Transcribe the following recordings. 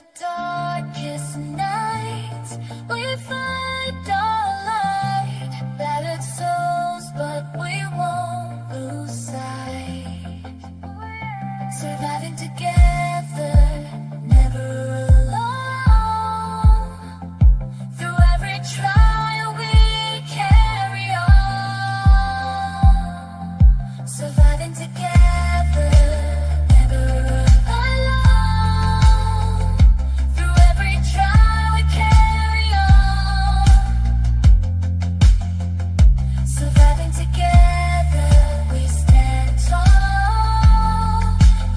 the darkest night, we find our light. Battered souls, but we won't lose sight. Surviving together, never alone. Through every trial we carry on. Surviving together, never alone. Through every trial we carry on. Surviving together, we stand tall.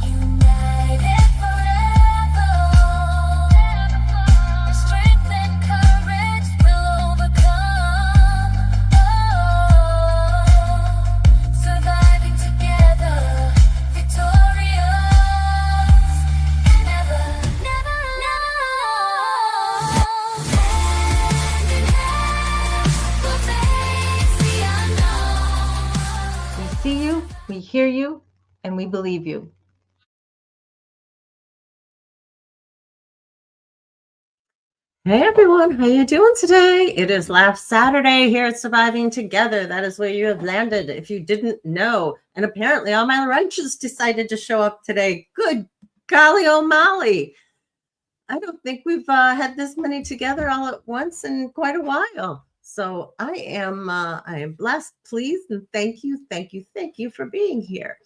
United forever. Strength and courage will overcome. Surviving together, victorious, and never, never alone. Hand in hand, we'll face the unknown. We see you, we hear you, and we believe you. Hey everyone, how you doing today? It is Laugh Saturday here at Surviving Together. That is where you have landed if you didn't know. And apparently all my wrenches decided to show up today. Good golly O'Malley. I don't think we've had this many together all at once in quite a while. So I am blessed, pleased, and thank you for being here.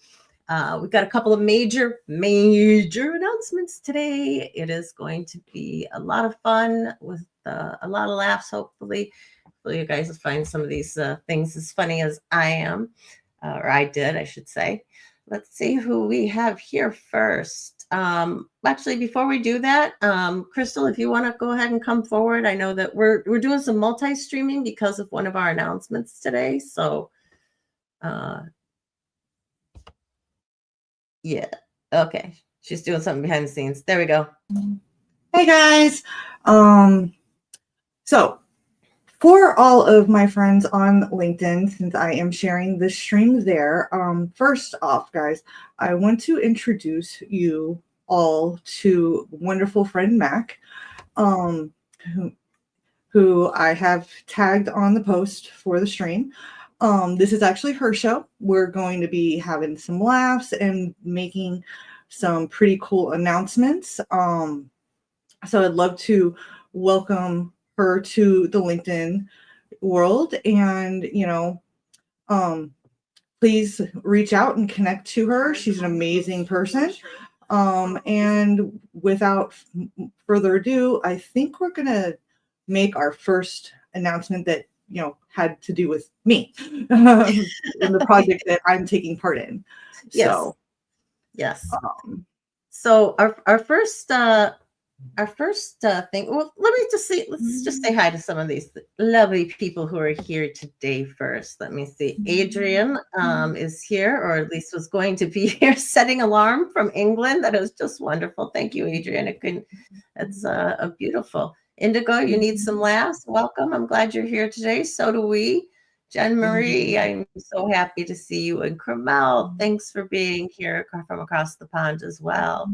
We've got a couple of major announcements today. It is going to be a lot of fun with a lot of laughs, hopefully. Hopefully you guys will find some of these things as funny as I am, or I did, I should say. Let's see who we have here first. Actually, before we do that, Crystal, if you want to go ahead and come forward. I know that we're doing some multi-streaming because of one of our announcements today. So yeah. Okay. She's doing something behind the scenes. There we go. Hey guys. So for all of my friends on LinkedIn, since I am sharing the stream there, first off, guys, I want to introduce you all to wonderful friend Mac, who I have tagged on the post for the stream. This is actually her show. We're going to be having some laughs and making some pretty cool announcements. So I'd love to welcome her to the LinkedIn world, and please reach out and connect to her. She's an amazing person. And without further ado, I think we're gonna make our first announcement that had to do with me in the project that I'm taking part in. Yes. So, yes. So our first thing. Well, let's just say hi to some of these lovely people who are here today first. Let me see. Adrian is here, or at least was going to be here, setting alarm from England. That is just wonderful. Thank you, Adrian. It's a beautiful. Indigo, you need some laughs. Welcome. I'm glad you're here today. So do we. Jen Marie, I'm so happy to see you. And Carmel, thanks for being here from across the pond as well.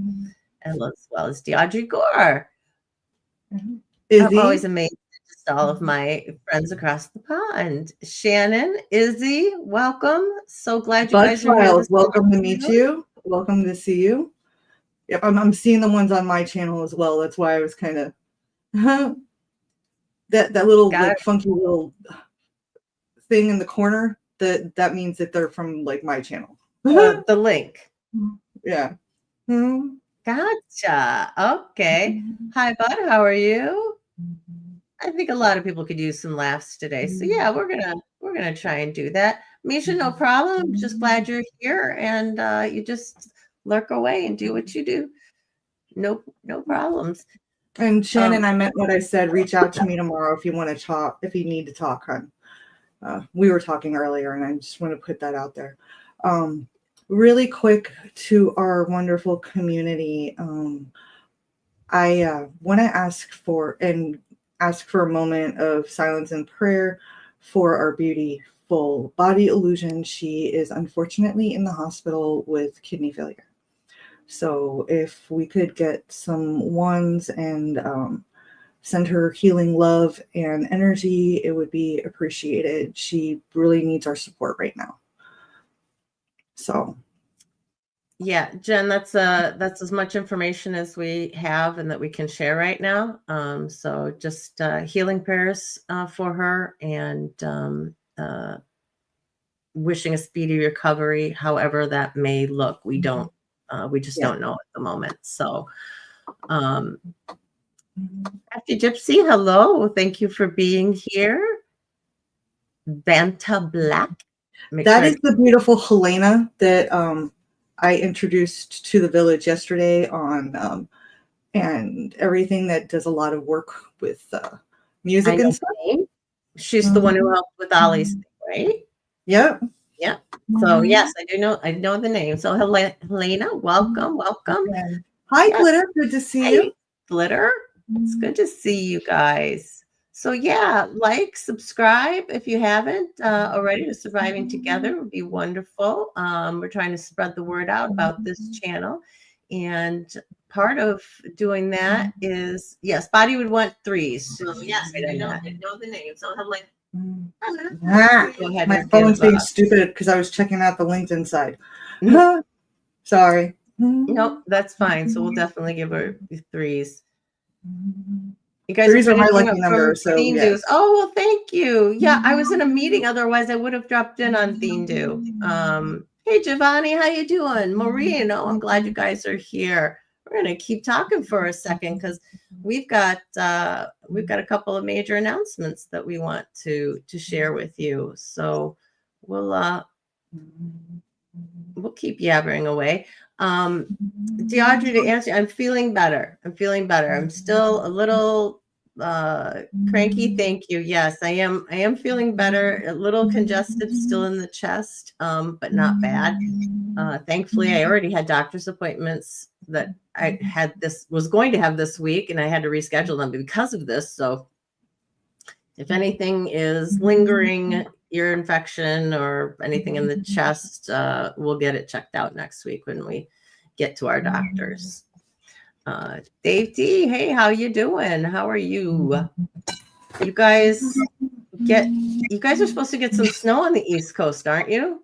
And as well as Deaudrey Gore. I'm always amazed at just all of my friends across the pond. Shannon, Izzy, welcome. So glad you guys are here. Welcome to meet you. Welcome to see you. Yep, I'm seeing the ones on my channel as well. That's why I was kind of that little like funky little thing in the corner. That means that they're from like my channel. The link. Yeah. Gotcha. Okay. Hi, bud. How are you? I think a lot of people could use some laughs today. So yeah, we're gonna try and do that. Misha, no problem. Just glad you're here, and you just lurk away and do what you do. No problems. And Shannon, I meant what I said. Reach out to me tomorrow if you want to talk. If you need to talk, hon. We were talking earlier, and I just want to put that out there. Really quick to our wonderful community. I want to ask for a moment of silence and prayer for our beautiful body illusion. She is unfortunately in the hospital with kidney failure. So if we could get some ones and send her healing love and energy, it would be appreciated. She really needs our support right now. So Yeah, Jen, that's as much information as we have and that we can share right now. So just healing prayers for her, and wishing a speedy recovery, however that may look. We just don't know at the moment. So Happy Gypsy, hello. Thank you for being here. Banta Black. that is the beautiful Helena that I introduced to the village yesterday on and everything, that does a lot of work with music and stuff. She's the one who helped with Ollie's thing, right? Yep. Yeah. So yes, I know the name. So Helena, welcome. Hi, Yes. Glitter. Good to see you. Glitter. It's good to see you guys. So yeah, like, subscribe if you haven't already to Surviving Together would be wonderful. We're trying to spread the word out about this channel. And part of doing that is, yes, Body would want 3s. So yes, I know the name. So go ahead. My phone's being stupid because I was checking out the LinkedIn side. Sorry. Nope, that's fine. So we'll definitely give her 3s. You guys 3s are my finishing lucky up number. from So Theme yes. Dues. Oh, well, thank you. Yeah, I was in a meeting. Otherwise, I would have dropped in on Theme Due. Hey, Giovanni, how you doing? Maureen, I'm glad you guys are here. We're going to keep talking for a second because we've got a couple of major announcements that we want to share with you. So we'll keep yabbering away. Deaudrey, to answer, I'm feeling better. I'm still a little cranky. Thank you. Yes, I am feeling better. A little congested still in the chest, but not bad. Thankfully, I already had doctor's appointments that I was going to have this week, and I had to reschedule them because of this. So if anything is lingering ear infection or anything in the chest, we'll get it checked out next week when we get to our doctors. Dave D, hey, how you doing? How are you? You guys are supposed to get some snow on the East Coast, aren't you?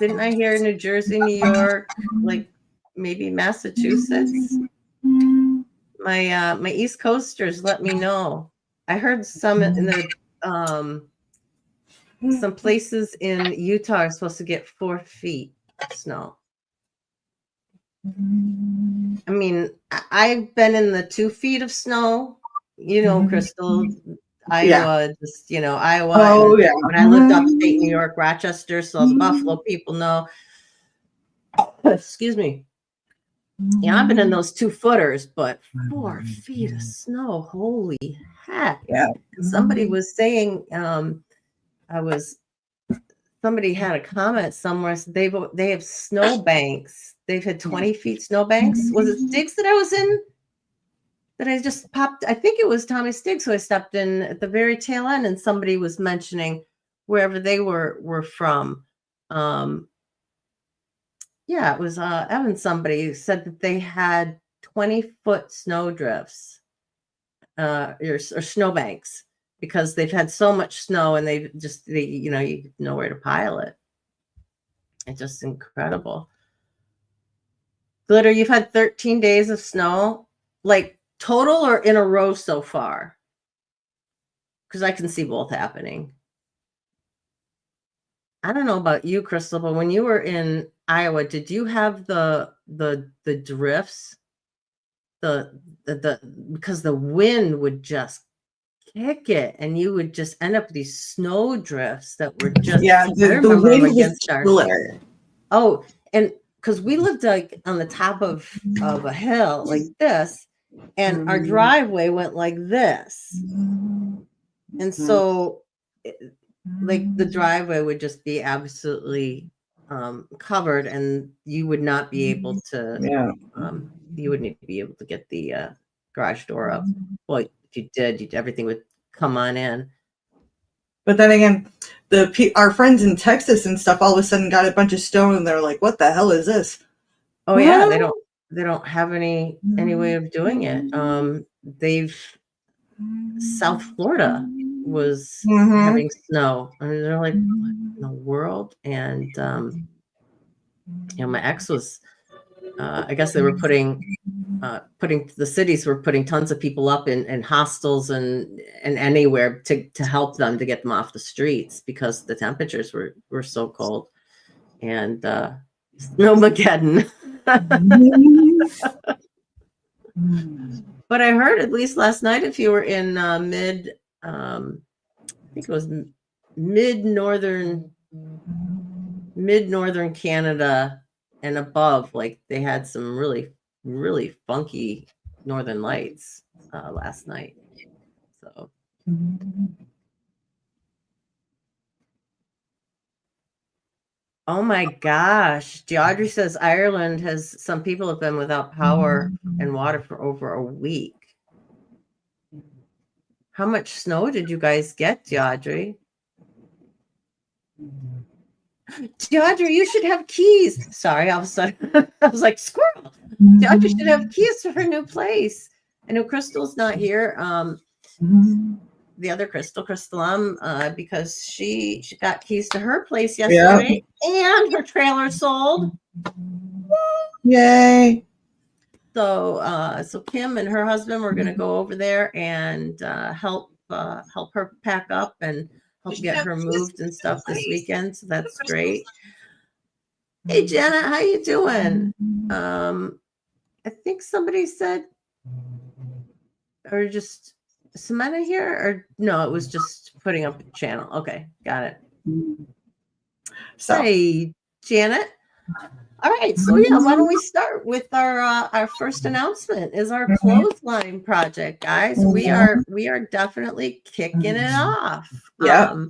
Didn't I hear New Jersey, New York, like maybe Massachusetts? My East Coasters let me know. I heard some in the some places in Utah are supposed to get 4 feet of snow. I mean, I've been in the 2 feet of snow, Crystal, Iowa, just, Iowa. Oh, yeah. When I lived upstate New York, Rochester, so the Buffalo people know. Excuse me. Yeah, I've been in those 2-footers, but 4 feet of snow, holy heck. Yeah. And somebody was saying, somebody had a comment somewhere. So they have snow banks. They've had 20 feet snow banks. Was it Stiggs that I was in? That I just popped? I think it was Tommy Stiggs who I stepped in at the very tail end, and somebody was mentioning wherever they were from. Yeah, it was Evan. Somebody said that they had 20-foot snow drifts or snow banks because they've had so much snow and you have nowhere to pile it. It's just incredible. Glitter, you've had 13 days of snow, like total or in a row so far? Because I can see both happening. I don't know about you, Crystal, but when you were in Iowa, did you have the drifts? Because the wind would just kick it, and you would just end up with these snow drifts that were just the wind against our killer. Oh, and because we lived like on the top of a hill like this, and our driveway went like this, and so like the driveway would just be absolutely covered, and you would not be able to you wouldn't be able to get the garage door up. Well, if you did, everything would come on in. But then again, our friends in Texas and stuff all of a sudden got a bunch of stone, and they're like, "What the hell is this?" Oh yeah, they don't they don't have any way of doing it. They've South Florida was having snow, and they're like, what in the world? And my ex was, I guess they were putting the cities were putting tons of people up in hostels and anywhere to help them to get them off the streets because the temperatures were so cold. And Snowmageddon. But I heard, at least last night, if you were in I think it was mid-northern Canada and above, like they had some really funky northern lights last night. So oh my gosh, Audrey says Ireland has, some people have been without power and water for over a week. How much snow did you guys get, Audrey? Audrey, you should have keys. Sorry, all of a sudden I was like, squirrel. Audrey should have keys to her new place. I know Crystal's not here. The other Crystal, because she got keys to her place yesterday, and her trailer sold. Yay! So Kim and her husband were going to go over there and help her pack up and help get her moved and stuff this weekend. So that's great. Hey Jenna, how you doing? I think somebody said, or just Samantha here, or no, it was just putting up a channel. Okay, got it. So, hey Janet. All right, so yeah, why don't we start with our first announcement? Is our clothesline project, guys. We are definitely kicking it off. Yeah.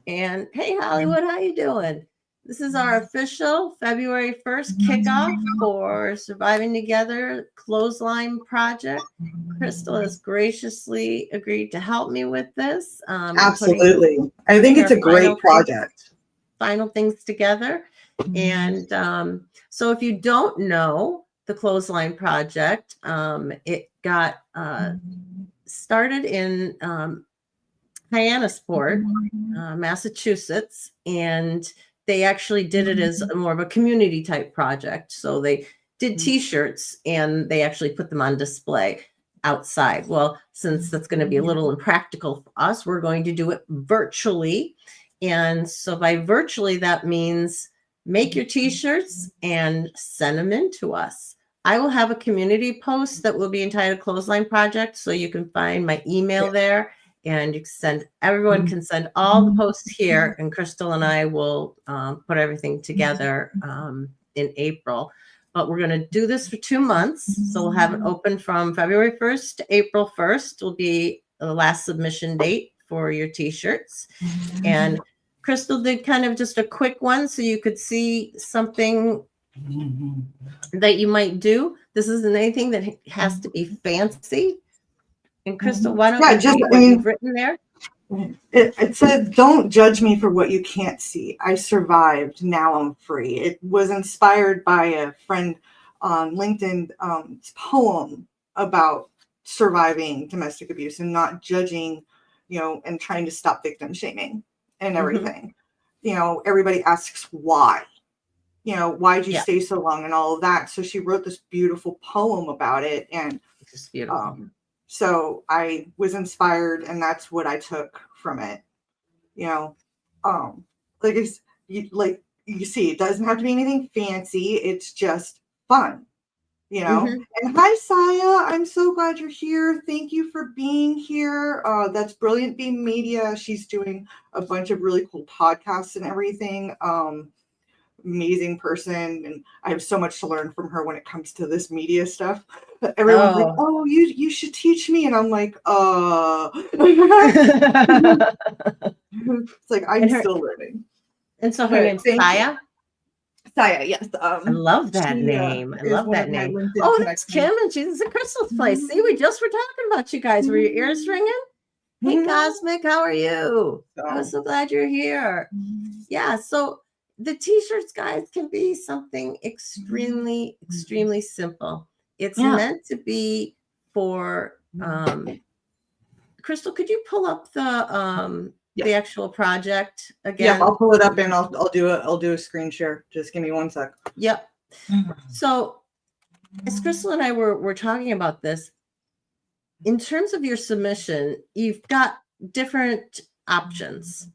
And hey, Hollywood, how you doing? This is our official February 1st kickoff for Surviving Together clothesline project. Crystal has graciously agreed to help me with this. Absolutely. I think it's a great project. Final things together. And so if you don't know the clothesline project, it got started in Hyannisport, Massachusetts, and they actually did it as more of a community type project. So they did t-shirts and they actually put them on display outside. Well, since that's going to be a little impractical for us, we're going to do it virtually. And so by virtually, that means make your t-shirts and send them in to us. I will have a community post that will be entitled Clothesline Project. So you can find my email there. And you can send, everyone can send all the posts here, and Crystal and I will put everything together in April. But we're going to do this for 2 months. So we'll have it open from February 1st to April 1st will be the last submission date for your t-shirts. And Crystal did kind of just a quick one so you could see something that you might do. This isn't anything that has to be fancy. And Crystal, why don't you read what you've written there? It said, "Don't judge me for what you can't see. I survived. Now I'm free." It was inspired by a friend on LinkedIn poem about surviving domestic abuse and not judging, and trying to stop victim shaming and everything. Everybody asks why. Why'd you stay so long and all of that? So she wrote this beautiful poem about it, and it's just beautiful. So I was inspired, and that's what I took from it. Like you see, it doesn't have to be anything fancy. It's just fun, And hi, Saya. I'm so glad you're here. Thank you for being here. That's Brilliant Beam Media. She's doing a bunch of really cool podcasts and everything. Amazing person, and I have so much to learn from her when it comes to this media stuff. Everyone's like, "Oh, you should teach me," and I'm like, It's like I'm still learning. And so her name's Saya. Saya, yes. I love that name. I love that name. Oh, that's Kim, and she's at Crystal's place. See, we just were talking about you guys. Were your ears ringing? Hey, Cosmic, how are you? I'm so glad you're here. Yeah, so the t-shirts, guys, can be something extremely, extremely simple. It's Yeah. meant to be for Crystal, could you pull up the actual project again? Yeah, I'll pull it up and I'll do a screen share. Just give me 1 sec. Yep. So as Crystal and I were talking about this, in terms of your submission, you've got different options.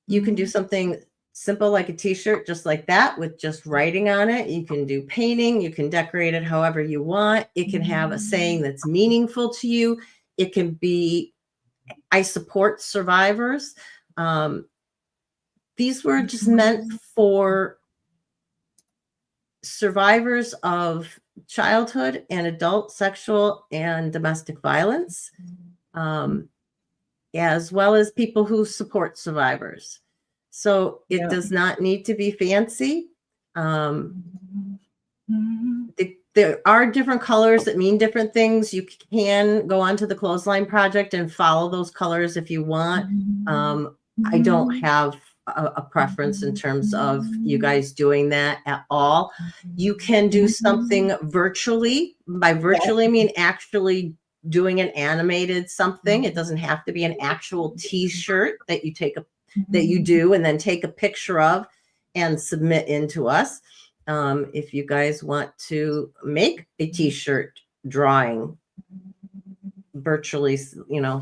You can do something simple like a t-shirt, just like that, with just writing on it. You can do painting. You can decorate it however you want. It can have a saying that's meaningful to you. It can be, I support survivors. These were just meant for survivors of childhood and adult sexual and domestic violence, as well as people who support survivors. So it does not need to be fancy. There are different colors that mean different things. You can go onto the Clothesline Project and follow those colors if you want. I don't have a preference in terms of you guys doing that at all. You can do something virtually. By virtually, I mean actually doing an animated something. It doesn't have to be an actual t-shirt that you do and then take a picture of and submit into us. If you guys want to make a t-shirt drawing virtually,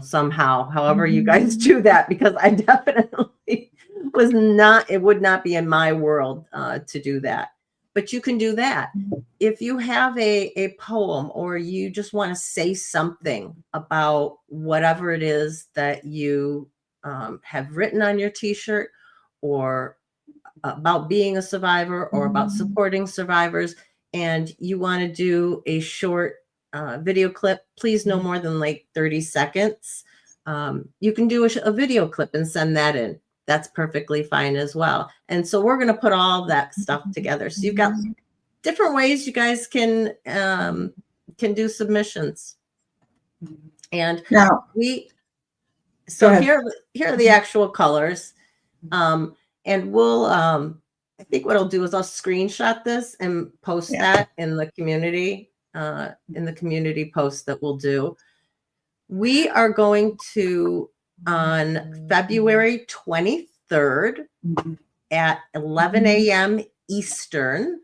somehow, however you guys do that, because I definitely it would not be in my world to do that. But you can do that. If you have a poem or you just want to say something about whatever it is that you have written on your t-shirt, or about being a survivor or about supporting survivors, and you want to do a short video clip, please no more than like 30 seconds. You can do a video clip and send that in. That's perfectly fine as well. And so we're going to put all that stuff together. So you've got different ways you guys can do submissions. And now here are the actual colors. And we'll, I think what I'll do is I'll screenshot this and post that in the community post that we'll do. We are going to, on February 23rd at 11 a.m. Eastern,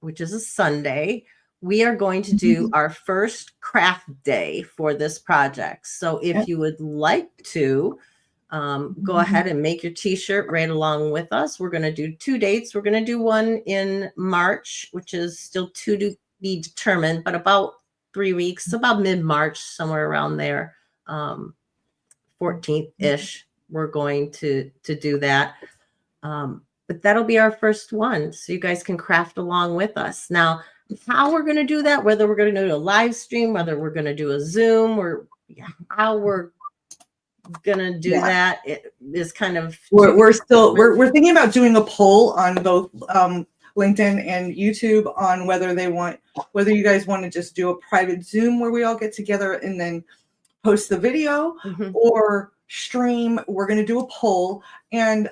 which is a Sunday, we are going to do our first craft day for this project. So if you would like to, go ahead and make your t-shirt right along with us. We're going to do 2 dates. We're going to do one in March, which is still to be determined, but about 3 weeks, about mid-March, somewhere around there, 14th-ish, we're going to do that. But that'll be our first one. So you guys can craft along with us. Now, how we're going to do that, whether we're going to do a live stream, whether we're going to do a Zoom, or how we're gonna do that, it is kind of we're thinking about doing a poll on both LinkedIn and YouTube on whether you guys want to just do a private Zoom where we all get together and then post the video, or stream. We're going to do a poll. And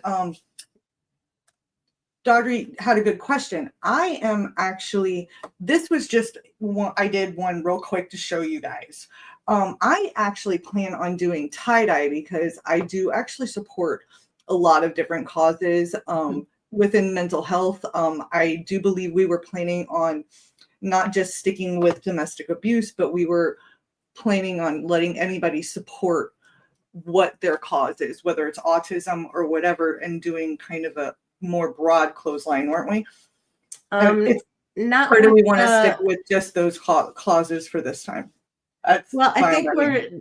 Dodry had a good question. I am actually, this was just one, I did one real quick to show you guys. I actually plan on doing tie-dye because I do actually support a lot of different causes within mental health. I do believe we were planning on not just sticking with domestic abuse, but we were planning on letting anybody support what their cause is, whether it's autism or whatever, and doing kind of a more broad clothesline, weren't we? Or do we want to stick with just those clauses for this time? I think we're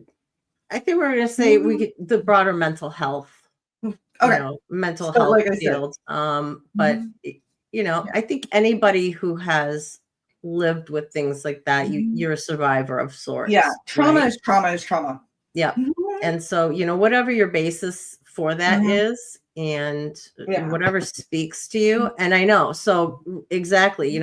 going to say we get the broader mental health, mental health like field. But I think anybody who has lived with things like that, you're a survivor of sorts. Yeah, trauma is trauma. Yeah, and so whatever your basis for that is, and whatever speaks to you. And I know, so exactly,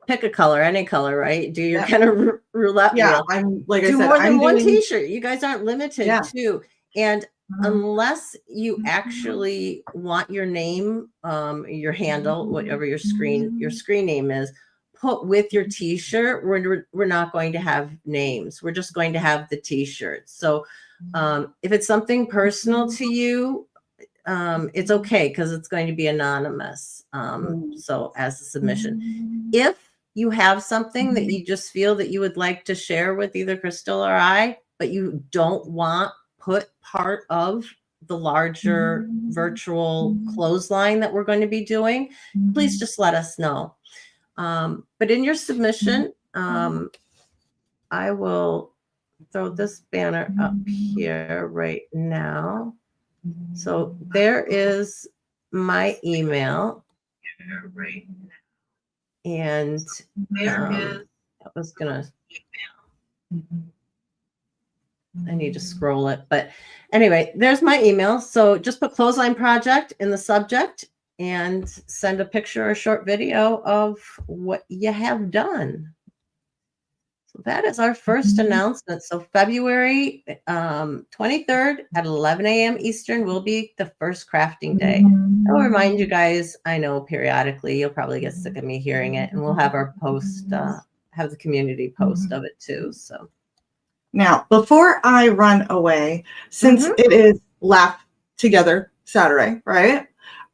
pick a color, any color, right? Do your kind of roulette wheel. I'm like do I said, more than one t-shirt. You guys aren't limited to. And unless you actually want your name, your handle, whatever your screen name is, put with your t-shirt, we're not going to have names. We're just going to have the t-shirts. So if it's something personal to you, it's okay because it's going to be anonymous. So as a submission, if you have something that you just feel that you would like to share with either Crystal or I, but you don't want put part of the larger virtual clothesline that we're going to be doing, please just let us know. But in your submission, I will throw this banner up here right now. So there is my email. And I was gonna, I need to scroll it, but anyway, there's my email. So just put clothesline project in the subject and send a picture or a short video of what you have done. So that is our first announcement. So February 23rd at 11 a.m. Eastern will be the first crafting day. I'll remind you guys, I know periodically you'll probably get sick of me hearing it, and we'll have our post, have the community post of it too. So now, before I run away, since it is Laugh Together Saturday, right?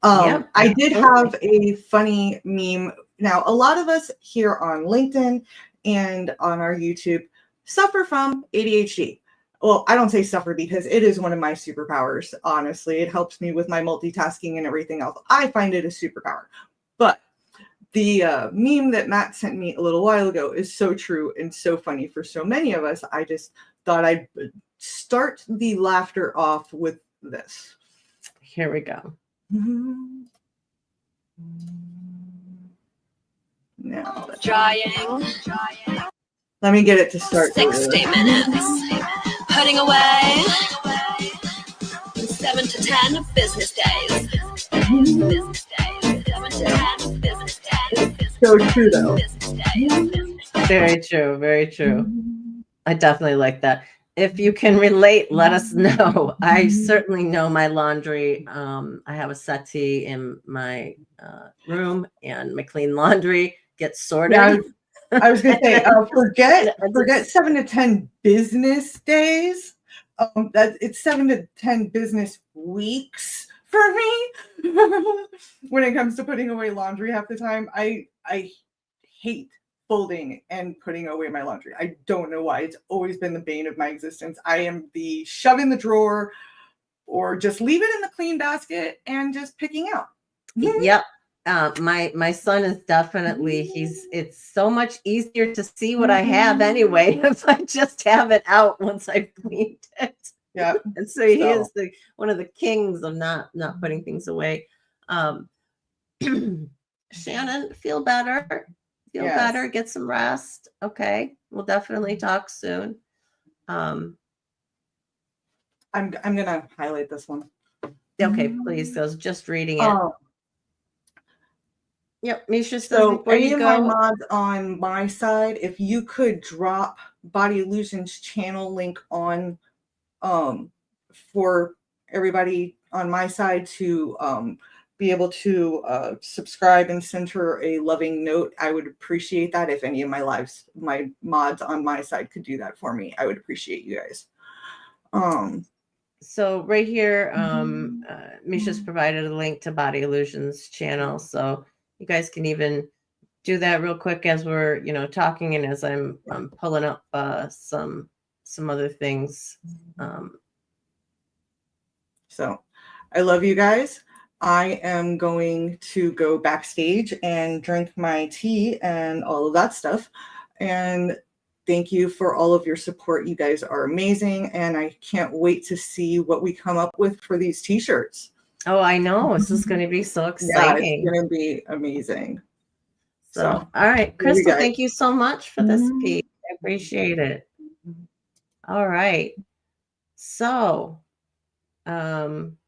Yep, I did have a funny meme. Now, a lot of us here on LinkedIn and on our YouTube suffer from ADHD. Well, I don't say suffer because it is one of my superpowers. Honestly, it helps me with my multitasking and everything else. I find it a superpower. But the meme that Matt sent me a little while ago is so true and so funny for so many of us. I just thought I'd start the laughter off with this. Here we go. Now, Drying. let me get it to start. 60 minutes. Putting away. 7 to 10 business days. Business days. 7 to 10 business days. So true, though. Very true. Very true. I definitely like that. If you can relate, let us know. I certainly know my laundry. I have a settee in my room, and my clean laundry gets sorted. Yeah, I was gonna say, forget 7 to 10 business days. That it's 7 to 10 business weeks for me. When it comes to putting away laundry, half the time, I hate folding and putting away my laundry. I don't know why. It's always been the bane of my existence. I am the shove in the drawer or just leave it in the clean basket and just picking out. Yep. My son is definitely, it's so much easier to see what I have anyway if I just have it out once I've cleaned it. Yeah. And so he is one of the kings of not putting things away. Shannon, feel better. Feel better, get some rest. Okay. We'll definitely talk soon. I'm gonna highlight this one. Okay, please. I was just reading it. Yep, Misha says So before any you of go, my mods on my side, if you could drop Body Illusion's channel link on for everybody on my side to be able to subscribe and send her a loving note, I would appreciate that. If any of my mods on my side could do that for me, I would appreciate you guys. So right here, Misha's provided a link to Body Illusion's channel, so you guys can even do that real quick as we're, talking, and as I'm pulling up some other things. So I love you guys. I am going to go backstage and drink my tea and all of that stuff. And thank you for all of your support. You guys are amazing. And I can't wait to see what we come up with for these t-shirts. Oh, I know. This is going to be so exciting. Yeah, it's going to be amazing. So, all right. Crystal, thank you so much for this piece. I appreciate it. All right. So, I'm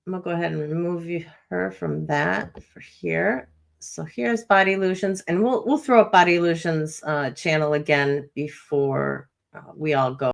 going to go ahead and remove her from that for here. So here's Body Illusions, and we'll throw up Body Illusions channel again before we all go.